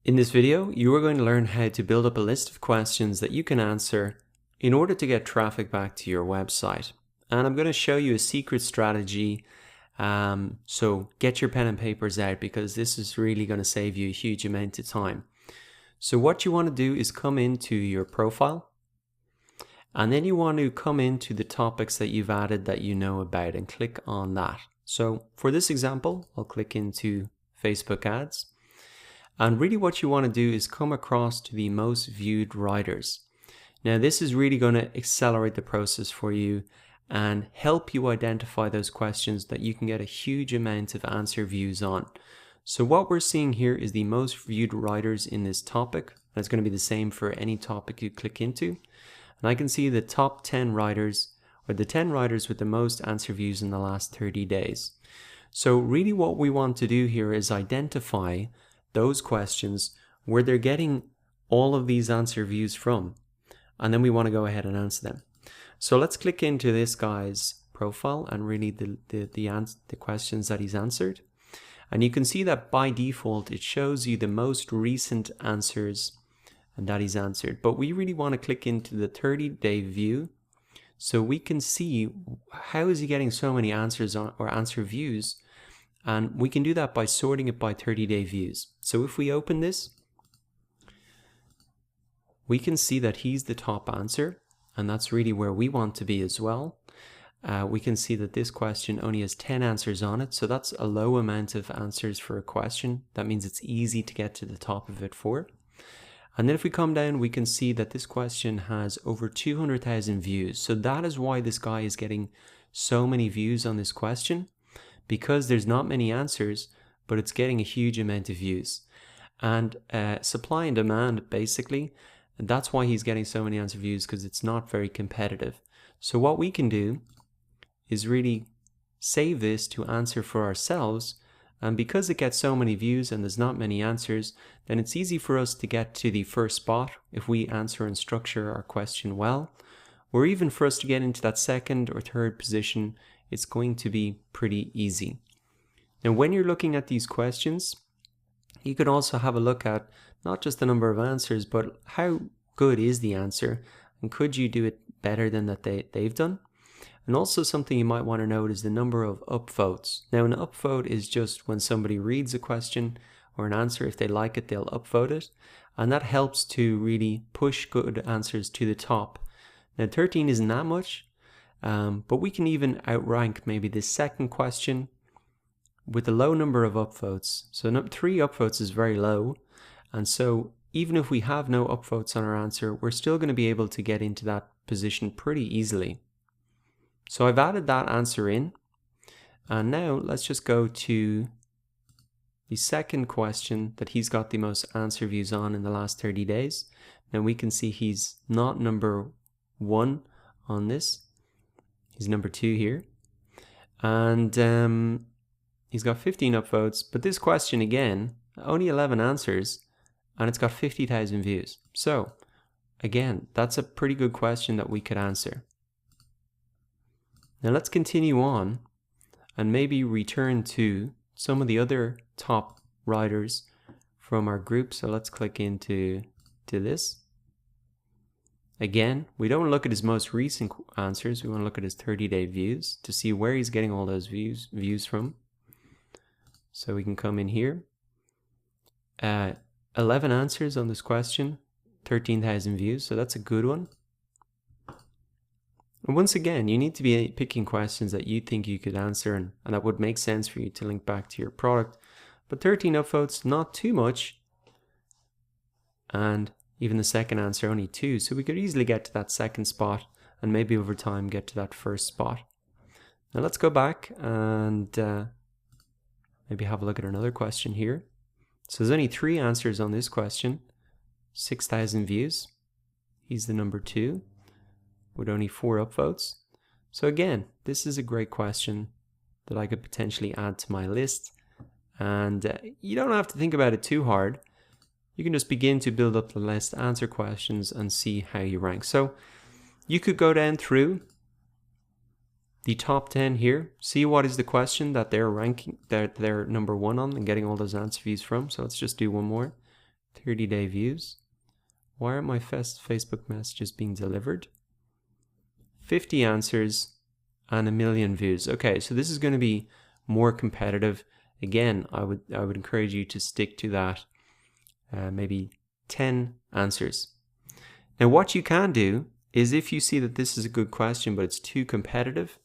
In this video, you are going to learn how to build up a list of questions that you can answer in order to get traffic back to your website. And I'm going to show you a secret strategy. So get your pen and papers out because this is really going to save you a huge amount of time. So what you want to do is come into your profile, and then you want to come into the topics that you've added that you know about and click on that. So for this example, I'll click into Facebook ads. And really what you want to do is come across to the most viewed writers. Now this is really going to accelerate the process for you and help you identify those questions that you can get a huge amount of answer views on. So what we're seeing here is the most viewed writers in this topic. That's going to be the same for any topic you click into. And I can see the top 10 writers, or the 10 writers with the most answer views in the last 30 days. So really what we want to do here is identify those questions where they're getting all of these answer views from, and then we want to go ahead and answer them. So let's click into this guy's profile and really the questions that he's answered, and you can see that by default it shows you the most recent answers and that he's answered. But we really want to click into the 30-day view so we can see how is he getting so many answers on, or answer views. And we can do that by sorting it by 30-day views. So if we open this, we can see that he's the top answer, and that's really where we want to be as well. We can see that this question only has 10 answers on it, so that's a low amount of answers for a question. That means it's easy to get to the top of it for. And then if we come down, we can see that this question has over 200,000 views. So that is why this guy is getting so many views on this question, because there's not many answers, but it's getting a huge amount of views. And supply and demand, basically, and that's why he's getting so many answer views, because it's not very competitive. So what we can do is really save this to answer for ourselves, and because it gets so many views and there's not many answers, then it's easy for us to get to the first spot if we answer and structure our question well, or even for us to get into that second or third position. It's going to be pretty easy. Now when you're looking at these questions, you can also have a look at not just the number of answers, but how good is the answer, and could you do it better than that they've done. And also something you might want to note is the number of upvotes. Now an upvote is just when somebody reads a question or an answer, if they like it, they'll upvote it, and that helps to really push good answers to the top. Now 13 isn't that much, but we can even outrank maybe this second question with a low number of upvotes. So 3 upvotes is very low, and so even if we have no upvotes on our answer, we're still going to be able to get into that position pretty easily. So I've added that answer in, and now let's just go to the second question that he's got the most answer views on in the last 30 days. Now we can see he's not number 1 on this. He's number 2 here, and he's got 15 upvotes, but this question again, only 11 answers, and it's got 50,000 views. So again, that's a pretty good question that we could answer. Now let's continue on and maybe return to some of the other top writers from our group. So let's click into this. Again, we don't look at his most recent answers. We want to look at his 30-day views to see where he's getting all those views from. So we can come in here. 11 answers on this question, 13,000 views. So that's a good one. And once again, you need to be picking questions that you think you could answer and that would make sense for you to link back to your product. But 13 upvotes, not too much. And even the second answer, only 2. So we could easily get to that second spot and maybe over time get to that first spot. Now let's go back and maybe have a look at another question here. So there's only 3 answers on this question, 6,000 views. He's the number 2 with only 4 upvotes. So again, this is a great question that I could potentially add to my list. And you don't have to think about it too hard. You can just begin to build up the list, answer questions, and see how you rank. So you could go down through the top 10 here, see what is the question that they're ranking, that they're number 1 on and getting all those answer views from. So let's just do one more. 30-day views. Why aren't my Facebook messages being delivered? 50 answers and 1 million views. Okay, so this is going to be more competitive. Again, I would encourage you to stick to that. Maybe 10 answers. Now, what you can do is, if you see that this is a good question but it's too competitive,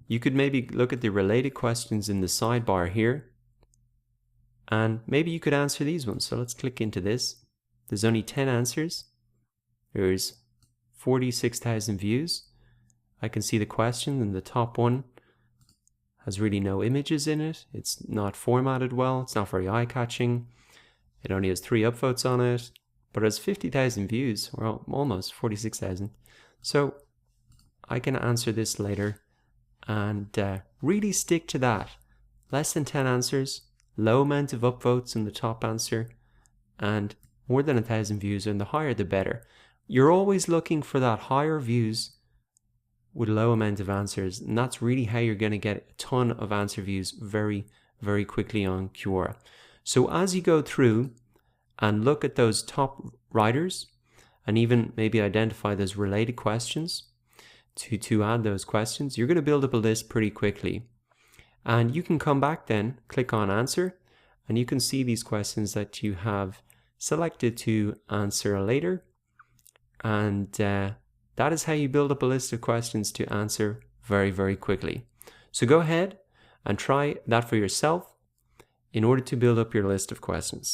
you could maybe look at the related questions in the sidebar here, and maybe you could answer these ones. So let's click into this. There's only 10 answers. There's 46,000 views. I can see the question, and the top one has really no images in it. It's not formatted well. It's not very eye-catching. It only has 3 upvotes on it, but it has 50,000 views, or almost 46,000. So I can answer this later and really stick to that. Less than 10 answers, low amount of upvotes in the top answer, and more than 1,000 views, and the higher the better. You're always looking for that higher views with low amount of answers, and that's really how you're going to get a ton of answer views very, very quickly on Quora. So as you go through and look at those top writers, and even maybe identify those related questions to add those questions, you're going to build up a list pretty quickly. And you can come back then, click on answer, and you can see these questions that you have selected to answer later. And that is how you build up a list of questions to answer very, very quickly. So go ahead and try that for yourself in order to build up your list of questions.